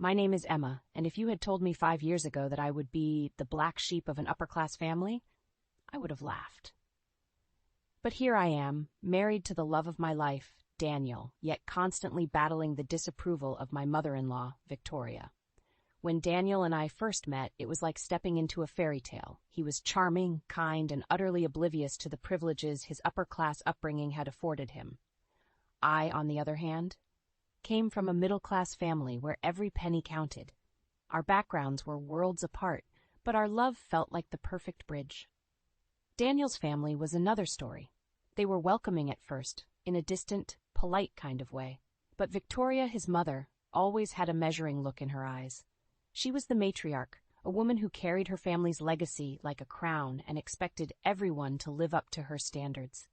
My name is Emma, and if you had told me 5 years ago that I would be the black sheep of an upper-class family, I would have laughed. But here I am, married to the love of my life, Daniel, yet constantly battling the disapproval of my mother-in-law, Victoria. When Daniel and I first met, it was like stepping into a fairy tale. He was charming, kind, and utterly oblivious to the privileges his upper-class upbringing had afforded him. I, on the other hand, came from a middle-class family where every penny counted. Our backgrounds were worlds apart, but our love felt like the perfect bridge. Daniel's family was another story. They were welcoming at first, in a distant, polite kind of way. But Victoria, his mother, always had a measuring look in her eyes. She was the matriarch, a woman who carried her family's legacy like a crown and expected everyone to live up to her standards.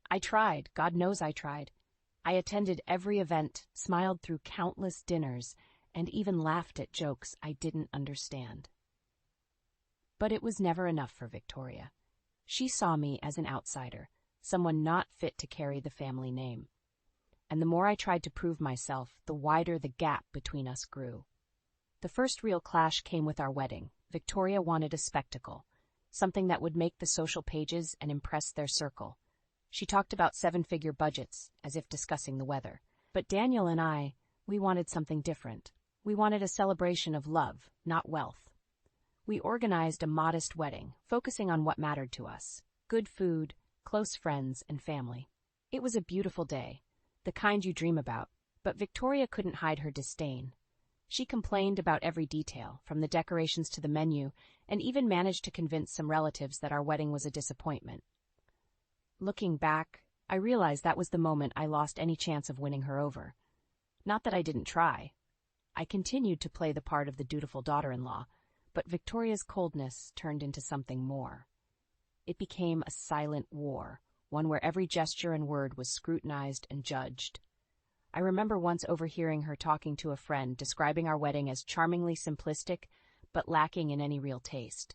I tried, God knows I tried. I attended every event, smiled through countless dinners, and even laughed at jokes I didn't understand. But it was never enough for Victoria. She saw me as an outsider, someone not fit to carry the family name. And the more I tried to prove myself, the wider the gap between us grew. The first real clash came with our wedding. Victoria wanted a spectacle, something that would make the social pages and impress their circle. She talked about 7-figure budgets, as if discussing the weather. But Daniel and I, we wanted something different. We wanted a celebration of love, not wealth. We organized a modest wedding, focusing on what mattered to us: good food, close friends, and family. It was a beautiful day, the kind you dream about, but Victoria couldn't hide her disdain. She complained about every detail, from the decorations to the menu, and even managed to convince some relatives that our wedding was a disappointment. Looking back, I realized that was the moment I lost any chance of winning her over. Not that I didn't try. I continued to play the part of the dutiful daughter-in-law, but Victoria's coldness turned into something more. It became a silent war, one where every gesture and word was scrutinized and judged. I remember once overhearing her talking to a friend, describing our wedding as charmingly simplistic, but lacking in any real taste.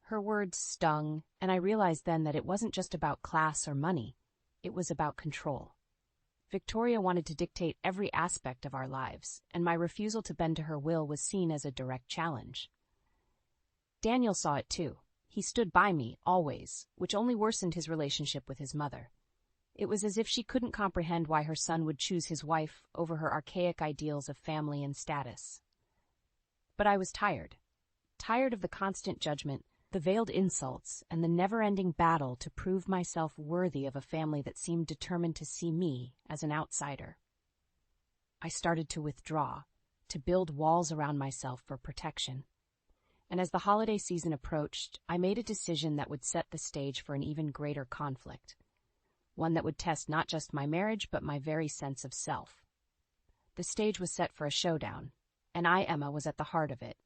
Her words stung, and I realized then that it wasn't just about class or money. It was about control. Victoria wanted to dictate every aspect of our lives, and my refusal to bend to her will was seen as a direct challenge. Daniel saw it too. He stood by me, always, which only worsened his relationship with his mother. It was as if she couldn't comprehend why her son would choose his wife over her archaic ideals of family and status. But I was tired of the constant judgment, the veiled insults, and the never-ending battle to prove myself worthy of a family that seemed determined to see me as an outsider. I started to withdraw, to build walls around myself for protection. And as the holiday season approached, I made a decision that would set the stage for an even greater conflict. One that would test not just my marriage, but my very sense of self. The stage was set for a showdown, and I, Emma, was at the heart of it.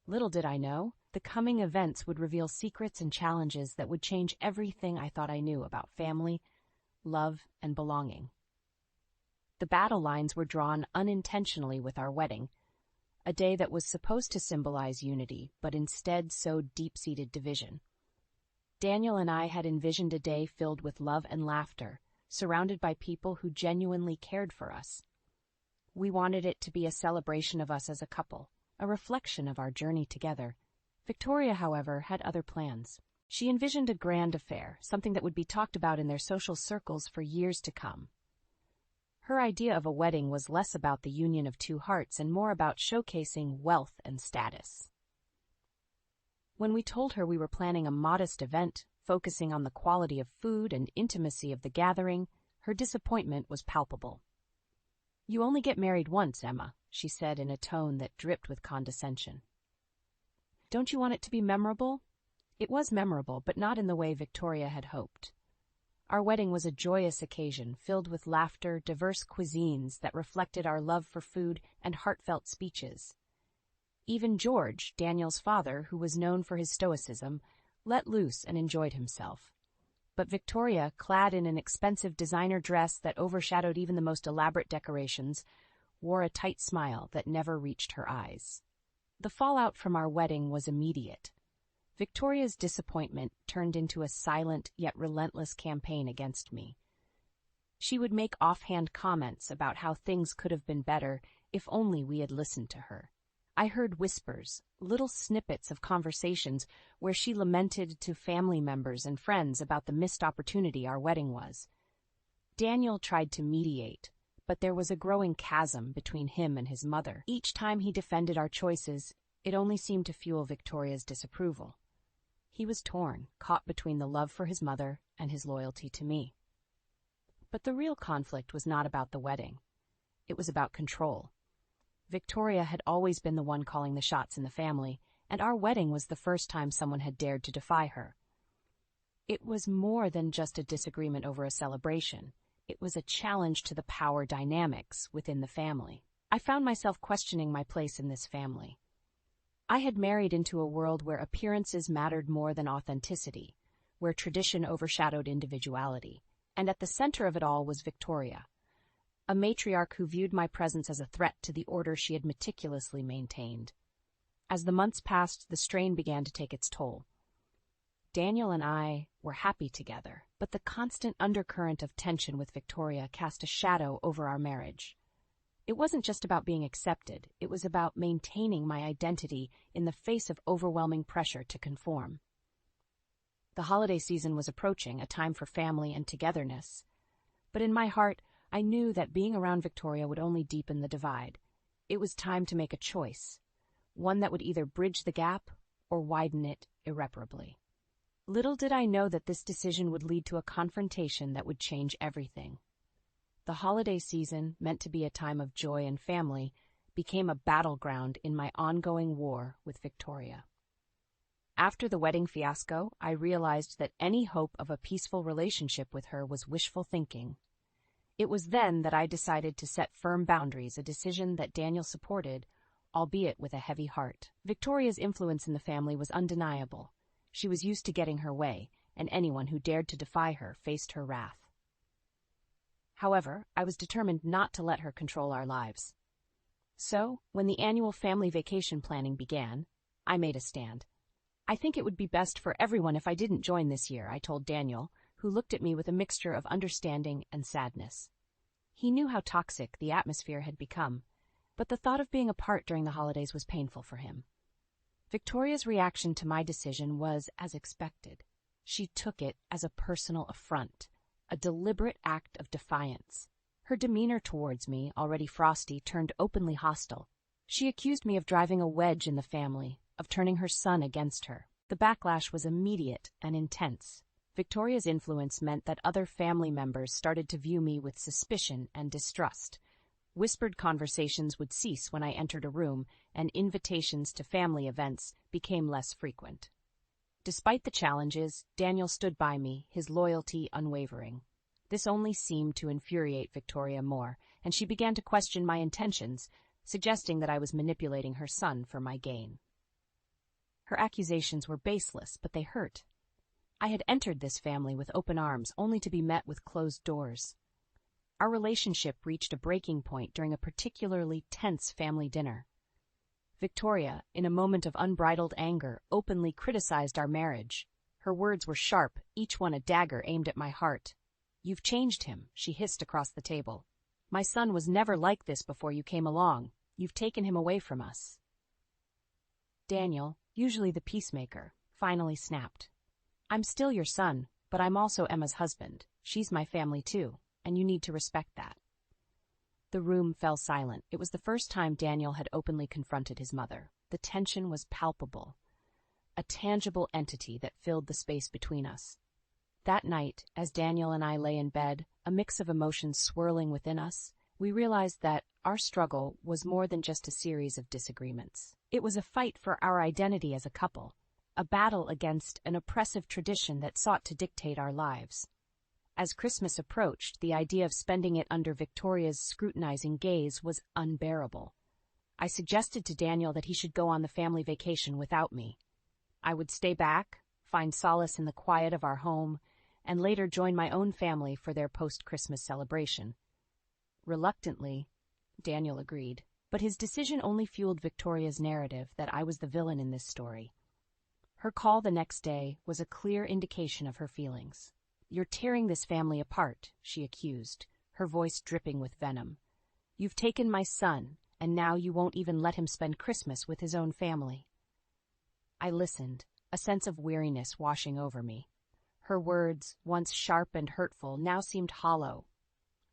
Little did I know, the coming events would reveal secrets and challenges that would change everything I thought I knew about family, love, and belonging. The battle lines were drawn unintentionally with our wedding, a day that was supposed to symbolize unity, but instead sowed deep-seated division. Daniel and I had envisioned a day filled with love and laughter, surrounded by people who genuinely cared for us. We wanted it to be a celebration of us as a couple, a reflection of our journey together. Victoria, however, had other plans. She envisioned a grand affair, something that would be talked about in their social circles for years to come. Her idea of a wedding was less about the union of two hearts and more about showcasing wealth and status. When we told her we were planning a modest event, focusing on the quality of food and intimacy of the gathering, her disappointment was palpable. "You only get married once, Emma," she said in a tone that dripped with condescension. "Don't you want it to be memorable?" It was memorable, but not in the way Victoria had hoped. Our wedding was a joyous occasion, filled with laughter, diverse cuisines that reflected our love for food, and heartfelt speeches. Even George, Daniel's father, who was known for his stoicism, let loose and enjoyed himself. But Victoria, clad in an expensive designer dress that overshadowed even the most elaborate decorations, wore a tight smile that never reached her eyes. The fallout from our wedding was immediate. Victoria's disappointment turned into a silent yet relentless campaign against me. She would make offhand comments about how things could have been better, If only we had listened to her. I heard whispers, little snippets of conversations where she lamented to family members and friends about the missed opportunity our wedding was. Daniel tried to mediate, but there was a growing chasm between him and his mother. Each time he defended our choices, it only seemed to fuel Victoria's disapproval. He was torn, caught between the love for his mother and his loyalty to me. But the real conflict was not about the wedding. It was about control. Victoria had always been the one calling the shots in the family, and our wedding was the first time someone had dared to defy her. It was more than just a disagreement over a celebration. It was a challenge to the power dynamics within the family. I found myself questioning my place in this family. I had married into a world where appearances mattered more than authenticity, where tradition overshadowed individuality, and at the center of it all was Victoria, a matriarch who viewed my presence as a threat to the order she had meticulously maintained. As the months passed, the strain began to take its toll. Daniel and I were happy together, but the constant undercurrent of tension with Victoria cast a shadow over our marriage. It wasn't just about being accepted, it was about maintaining my identity in the face of overwhelming pressure to conform. The holiday season was approaching, a time for family and togetherness. But in my heart, I knew that being around Victoria would only deepen the divide. It was time to make a choice, one that would either bridge the gap or widen it irreparably. Little did I know that this decision would lead to a confrontation that would change everything. The holiday season, meant to be a time of joy and family, became a battleground in my ongoing war with Victoria. After the wedding fiasco, I realized that any hope of a peaceful relationship with her was wishful thinking. It was then that I decided to set firm boundaries, a decision that Daniel supported, albeit with a heavy heart. Victoria's influence in the family was undeniable. She was used to getting her way, and anyone who dared to defy her faced her wrath. However, I was determined not to let her control our lives. So, when the annual family vacation planning began, I made a stand. I think it would be best for everyone if I didn't join this year, I told Daniel, who looked at me with a mixture of understanding and sadness. He knew how toxic the atmosphere had become, but the thought of being apart during the holidays was painful for him. Victoria's reaction to my decision was as expected. She took it as a personal affront, a deliberate act of defiance. Her demeanor towards me, already frosty, turned openly hostile. She accused me of driving a wedge in the family, of turning her son against her. The backlash was immediate and intense. Victoria's influence meant that other family members started to view me with suspicion and distrust. Whispered conversations would cease when I entered a room, and invitations to family events became less frequent. Despite the challenges, Daniel stood by me, his loyalty unwavering. This only seemed to infuriate Victoria more, and she began to question my intentions, suggesting that I was manipulating her son for my gain. Her accusations were baseless, but they hurt. I had entered this family with open arms, only to be met with closed doors. Our relationship reached a breaking point during a particularly tense family dinner. Victoria, in a moment of unbridled anger, openly criticized our marriage. Her words were sharp, each one a dagger aimed at my heart. "You've changed him," she hissed across the table. "My son was never like this before you came along. You've taken him away from us." Daniel, usually the peacemaker, finally snapped. "I'm still your son, but I'm also Emma's husband. She's my family too, and you need to respect that." The room fell silent. It was the first time Daniel had openly confronted his mother. The tension was palpable, a tangible entity that filled the space between us. That night, as Daniel and I lay in bed, a mix of emotions swirling within us, we realized that our struggle was more than just a series of disagreements. It was a fight for our identity as a couple, a battle against an oppressive tradition that sought to dictate our lives. As Christmas approached, the idea of spending it under Victoria's scrutinizing gaze was unbearable. I suggested to Daniel that he should go on the family vacation without me. I would stay back, find solace in the quiet of our home, and later join my own family for their post-Christmas celebration. Reluctantly, Daniel agreed, but his decision only fueled Victoria's narrative that I was the villain in this story. Her call the next day was a clear indication of her feelings. "You're tearing this family apart," she accused, her voice dripping with venom. "You've taken my son, and now you won't even let him spend Christmas with his own family." I listened, a sense of weariness washing over me. Her words, once sharp and hurtful, now seemed hollow.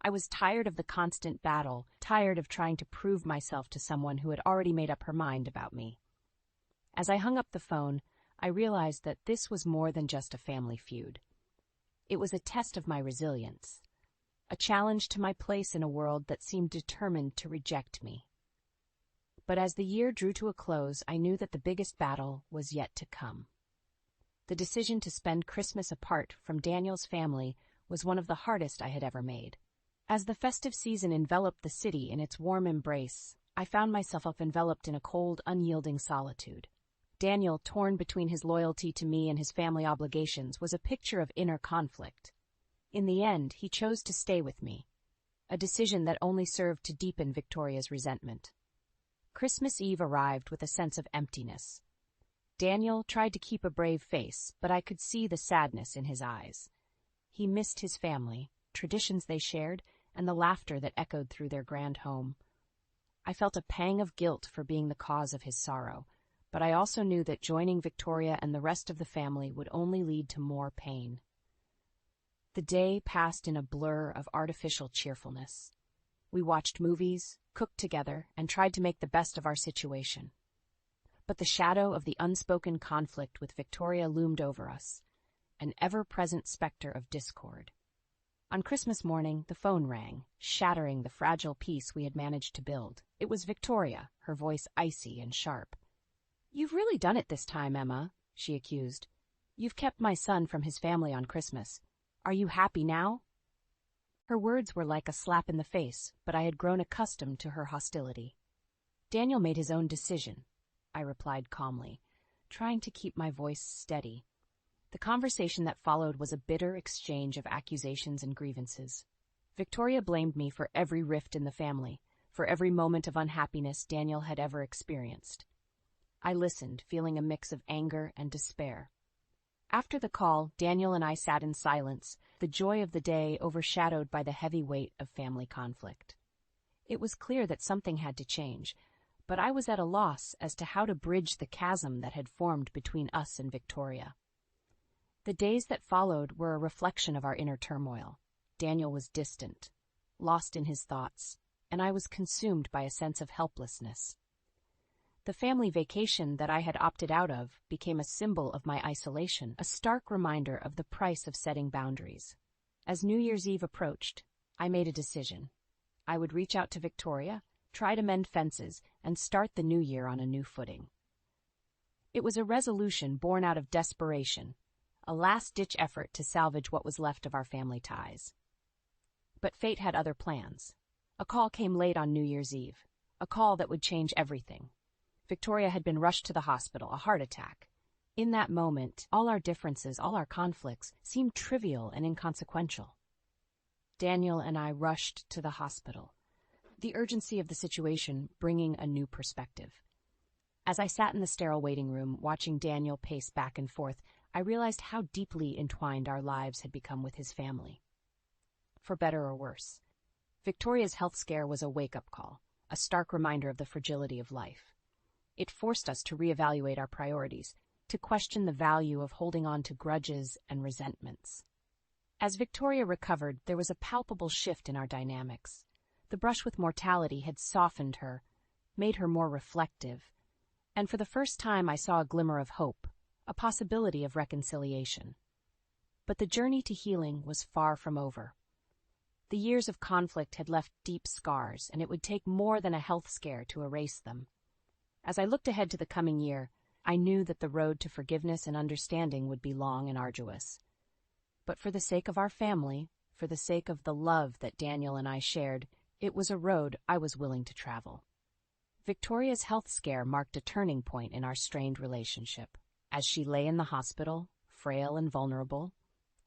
I was tired of the constant battle, tired of trying to prove myself to someone who had already made up her mind about me. As I hung up the phone, I realized that this was more than just a family feud. It was a test of my resilience, a challenge to my place in a world that seemed determined to reject me. But as the year drew to a close, I knew that the biggest battle was yet to come. The decision to spend Christmas apart from Daniel's family was one of the hardest I had ever made. As the festive season enveloped the city in its warm embrace, I found myself enveloped in a cold, unyielding solitude. Daniel, torn between his loyalty to me and his family obligations, was a picture of inner conflict. In the end, he chose to stay with me, a decision that only served to deepen Victoria's resentment. Christmas Eve arrived with a sense of emptiness. Daniel tried to keep a brave face, but I could see the sadness in his eyes. He missed his family, traditions they shared, and the laughter that echoed through their grand home. I felt a pang of guilt for being the cause of his sorrow, but I also knew that joining Victoria and the rest of the family would only lead to more pain. The day passed in a blur of artificial cheerfulness. We watched movies, cooked together, and tried to make the best of our situation. But the shadow of the unspoken conflict with Victoria loomed over us, an ever-present specter of discord. On Christmas morning, the phone rang, shattering the fragile peace we had managed to build. It was Victoria, her voice icy and sharp. "You've really done it this time, Emma," she accused. "You've kept my son from his family on Christmas. Are you happy now?" Her words were like a slap in the face, but I had grown accustomed to her hostility. "Daniel made his own decision," I replied calmly, trying to keep my voice steady. The conversation that followed was a bitter exchange of accusations and grievances. Victoria blamed me for every rift in the family, for every moment of unhappiness Daniel had ever experienced. I listened, feeling a mix of anger and despair. After the call, Daniel and I sat in silence, the joy of the day overshadowed by the heavy weight of family conflict. It was clear that something had to change, but I was at a loss as to how to bridge the chasm that had formed between us and Victoria. The days that followed were a reflection of our inner turmoil. Daniel was distant, lost in his thoughts, and I was consumed by a sense of helplessness. The family vacation that I had opted out of became a symbol of my isolation, a stark reminder of the price of setting boundaries. As New Year's Eve approached, I made a decision. I would reach out to Victoria, try to mend fences, and start the new year on a new footing. It was a resolution born out of desperation, a last-ditch effort to salvage what was left of our family ties. But fate had other plans. A call came late on New Year's Eve, a call that would change everything. Victoria had been rushed to the hospital, a heart attack. In that moment, all our differences, all our conflicts, seemed trivial and inconsequential. Daniel and I rushed to the hospital, the urgency of the situation bringing a new perspective. As I sat in the sterile waiting room, watching Daniel pace back and forth, I realized how deeply entwined our lives had become with his family. For better or worse, Victoria's health scare was a wake-up call, a stark reminder of the fragility of life. It forced us to reevaluate our priorities, to question the value of holding on to grudges and resentments. As Victoria recovered, there was a palpable shift in our dynamics. The brush with mortality had softened her, made her more reflective, and for the first time I saw a glimmer of hope, a possibility of reconciliation. But the journey to healing was far from over. The years of conflict had left deep scars, and it would take more than a health scare to erase them. As I looked ahead to the coming year, I knew that the road to forgiveness and understanding would be long and arduous. But for the sake of our family, for the sake of the love that Daniel and I shared, it was a road I was willing to travel. Victoria's health scare marked a turning point in our strained relationship. As she lay in the hospital, frail and vulnerable,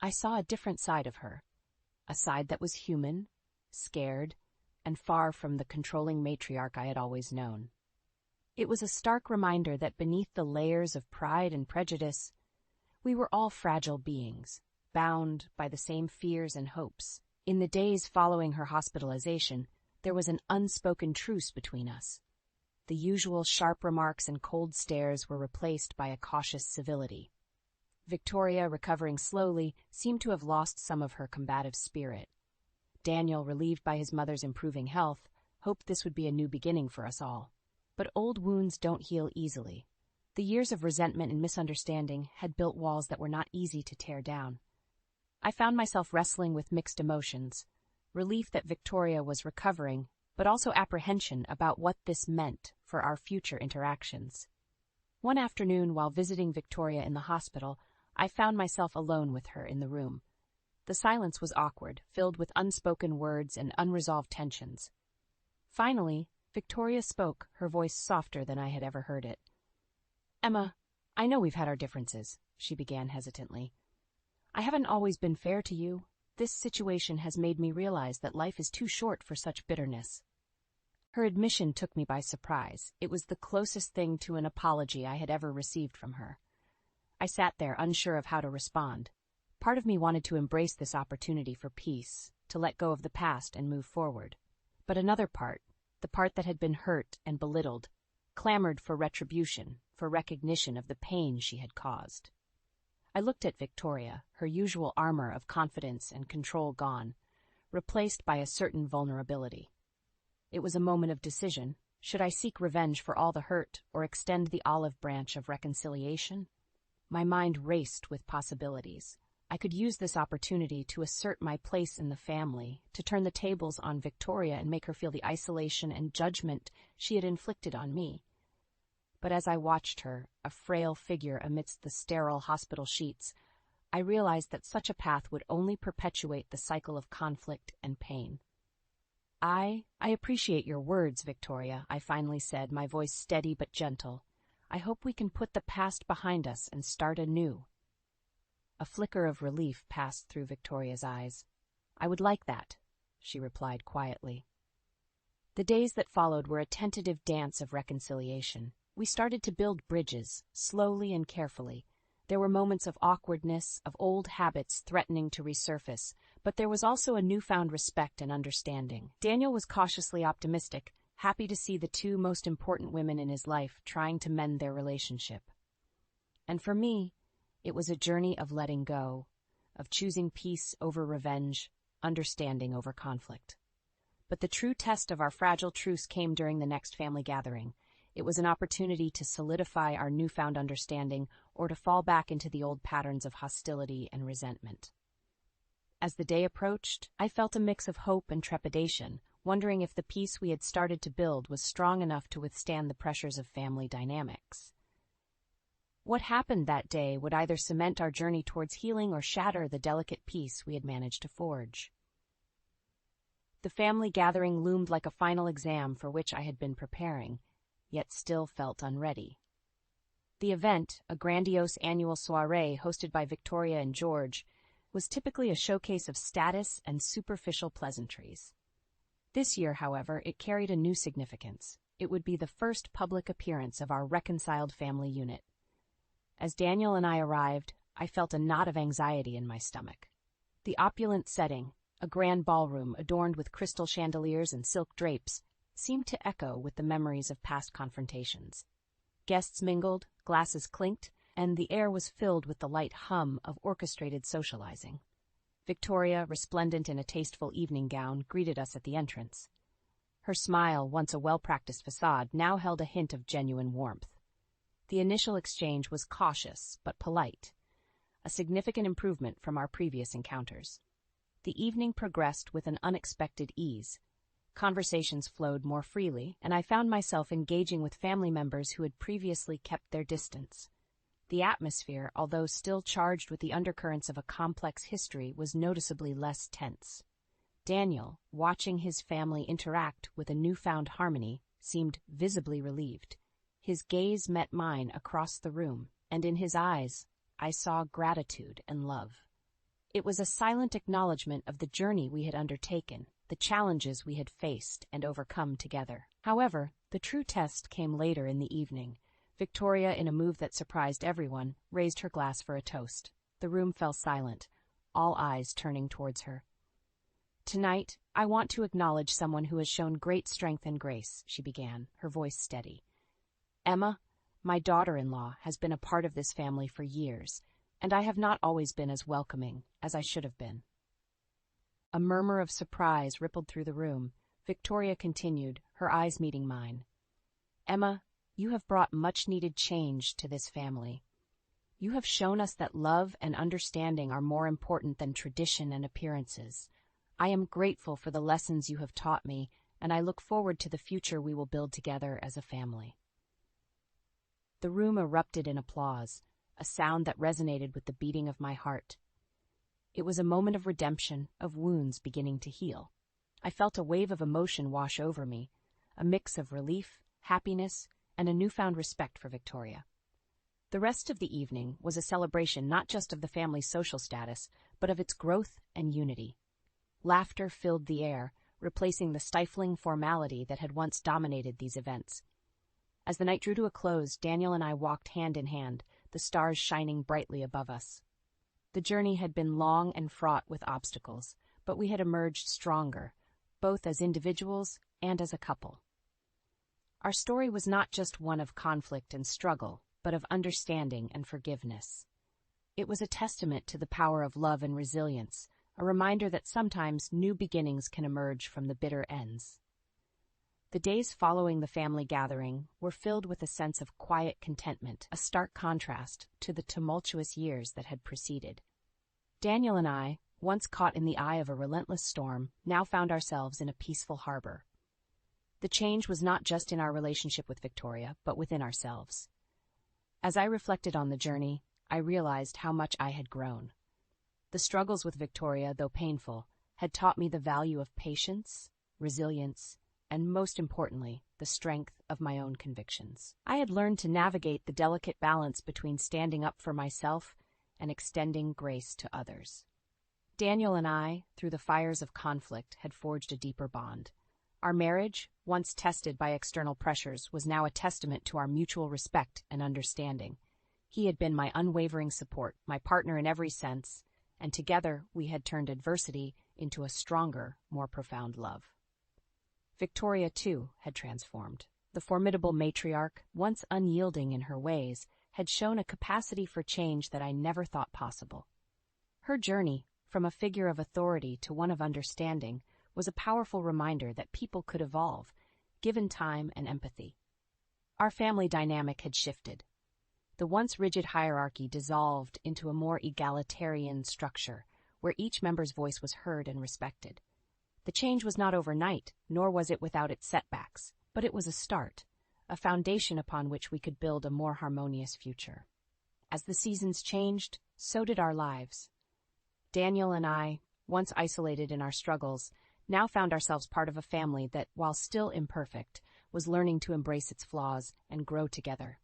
I saw a different side of her, a side that was human, scared, and far from the controlling matriarch I had always known. It was a stark reminder that beneath the layers of pride and prejudice, we were all fragile beings, bound by the same fears and hopes. In the days following her hospitalization, There was an unspoken truce between us. The usual sharp remarks and cold stares were replaced by a cautious civility. Victoria, recovering slowly, seemed to have lost some of her combative spirit. Daniel, relieved by his mother's improving health, hoped this would be a new beginning for us all. But old wounds don't heal easily. The years of resentment and misunderstanding had built walls that were not easy to tear down. I found myself wrestling with mixed emotions, relief that Victoria was recovering, but also apprehension about what this meant for our future interactions. One afternoon, while visiting Victoria in the hospital, I found myself alone with her in the room. The silence was awkward, filled with unspoken words and unresolved tensions. Finally, Victoria spoke, her voice softer than I had ever heard it. "Emma, I know we've had our differences," she began hesitantly. "I haven't always been fair to you. This situation has made me realize that life is too short for such bitterness." Her admission took me by surprise. It was the closest thing to an apology I had ever received from her. I sat there, unsure of how to respond. Part of me wanted to embrace this opportunity for peace, to let go of the past and move forward. But another part, the part that had been hurt and belittled, clamored for retribution, for recognition of the pain she had caused. I looked at Victoria, her usual armor of confidence and control gone, replaced by a certain vulnerability. It was a moment of decision. Should I seek revenge for all the hurt or extend the olive branch of reconciliation? My mind raced with possibilities. I could use this opportunity to assert my place in the family, to turn the tables on Victoria and make her feel the isolation and judgment she had inflicted on me. But as I watched her, a frail figure amidst the sterile hospital sheets, I realized that such a path would only perpetuate the cycle of conflict and pain. I appreciate your words, Victoria," I finally said, my voice steady but gentle. "I hope we can put the past behind us and start anew." A flicker of relief passed through Victoria's eyes. "I would like that," she replied quietly. The days that followed were a tentative dance of reconciliation. We started to build bridges, slowly and carefully. There were moments of awkwardness, of old habits threatening to resurface, but there was also a newfound respect and understanding. Daniel was cautiously optimistic, happy to see the two most important women in his life trying to mend their relationship. And for me, it was a journey of letting go, of choosing peace over revenge, understanding over conflict. But the true test of our fragile truce came during the next family gathering. It was an opportunity to solidify our newfound understanding or to fall back into the old patterns of hostility and resentment. As the day approached, I felt a mix of hope and trepidation, wondering if the peace we had started to build was strong enough to withstand the pressures of family dynamics. What happened that day would either cement our journey towards healing or shatter the delicate peace we had managed to forge. The family gathering loomed like a final exam for which I had been preparing, yet still felt unready. The event, a grandiose annual soirée hosted by Victoria and George, was typically a showcase of status and superficial pleasantries. This year, however, it carried a new significance. It would be the first public appearance of our reconciled family unit. As Daniel and I arrived, I felt a knot of anxiety in my stomach. The opulent setting, a grand ballroom adorned with crystal chandeliers and silk drapes, seemed to echo with the memories of past confrontations. Guests mingled, glasses clinked, and the air was filled with the light hum of orchestrated socializing. Victoria, resplendent in a tasteful evening gown, greeted us at the entrance. Her smile, once a well-practiced facade, now held a hint of genuine warmth. The initial exchange was cautious but polite, a significant improvement from our previous encounters. The evening progressed with an unexpected ease. Conversations flowed more freely, and I found myself engaging with family members who had previously kept their distance. The atmosphere, although still charged with the undercurrents of a complex history, was noticeably less tense. Daniel, watching his family interact with a newfound harmony, seemed visibly relieved. His gaze met mine across the room, and in his eyes I saw gratitude and love. It was a silent acknowledgement of the journey we had undertaken, the challenges we had faced and overcome together. However, the true test came later in the evening. Victoria, in a move that surprised everyone, raised her glass for a toast. The room fell silent, all eyes turning towards her. Tonight, I want to acknowledge someone who has shown great strength and grace, she began, her voice steady. Emma, my daughter-in-law, has been a part of this family for years, and I have not always been as welcoming as I should have been. A murmur of surprise rippled through the room. Victoria continued, her eyes meeting mine. Emma, you have brought much-needed change to this family. You have shown us that love and understanding are more important than tradition and appearances. I am grateful for the lessons you have taught me, and I look forward to the future we will build together as a family. The room erupted in applause, a sound that resonated with the beating of my heart. It was a moment of redemption, of wounds beginning to heal. I felt a wave of emotion wash over me, a mix of relief, happiness, and a newfound respect for Victoria. The rest of the evening was a celebration not just of the family's social status, but of its growth and unity. Laughter filled the air, replacing the stifling formality that had once dominated these events. As the night drew to a close, Daniel and I walked hand in hand, the stars shining brightly above us. The journey had been long and fraught with obstacles, but we had emerged stronger, both as individuals and as a couple. Our story was not just one of conflict and struggle, but of understanding and forgiveness. It was a testament to the power of love and resilience, a reminder that sometimes new beginnings can emerge from the bitter ends. The days following the family gathering were filled with a sense of quiet contentment, a stark contrast to the tumultuous years that had preceded. Daniel and I, once caught in the eye of a relentless storm, now found ourselves in a peaceful harbor. The change was not just in our relationship with Victoria, but within ourselves. As I reflected on the journey, I realized how much I had grown. The struggles with Victoria, though painful, had taught me the value of patience, resilience, and most importantly, the strength of my own convictions. I had learned to navigate the delicate balance between standing up for myself and extending grace to others. Daniel and I, through the fires of conflict, had forged a deeper bond. Our marriage, once tested by external pressures, was now a testament to our mutual respect and understanding. He had been my unwavering support, my partner in every sense, and together we had turned adversity into a stronger, more profound love. Victoria, too, had transformed. The formidable matriarch, once unyielding in her ways, had shown a capacity for change that I never thought possible. Her journey, from a figure of authority to one of understanding, was a powerful reminder that people could evolve, given time and empathy. Our family dynamic had shifted. The once rigid hierarchy dissolved into a more egalitarian structure, where each member's voice was heard and respected. The change was not overnight, nor was it without its setbacks, but it was a start, a foundation upon which we could build a more harmonious future. As the seasons changed, so did our lives. Daniel and I, once isolated in our struggles, now found ourselves part of a family that, while still imperfect, was learning to embrace its flaws and grow together.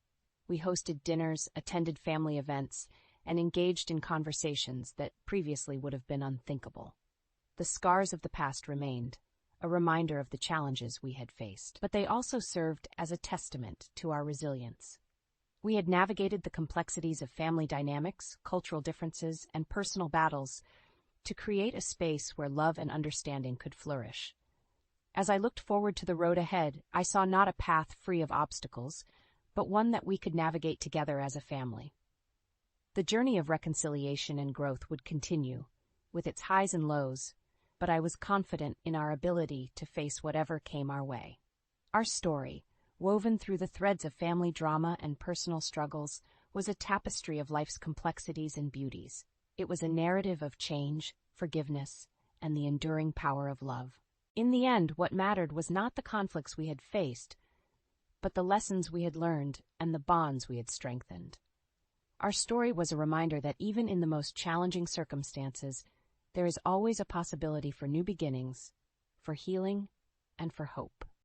We hosted dinners, attended family events, and engaged in conversations that previously would have been unthinkable. The scars of the past remained, a reminder of the challenges we had faced, but they also served as a testament to our resilience. We had navigated the complexities of family dynamics, cultural differences, and personal battles to create a space where love and understanding could flourish. As I looked forward to the road ahead, I saw not a path free of obstacles, but one that we could navigate together as a family. The journey of reconciliation and growth would continue, with its highs and lows, but I was confident in our ability to face whatever came our way. Our story, woven through the threads of family drama and personal struggles, was a tapestry of life's complexities and beauties. It was a narrative of change, forgiveness, and the enduring power of love. In the end, what mattered was not the conflicts we had faced, but the lessons we had learned and the bonds we had strengthened. Our story was a reminder that even in the most challenging circumstances, there is always a possibility for new beginnings, for healing, and for hope.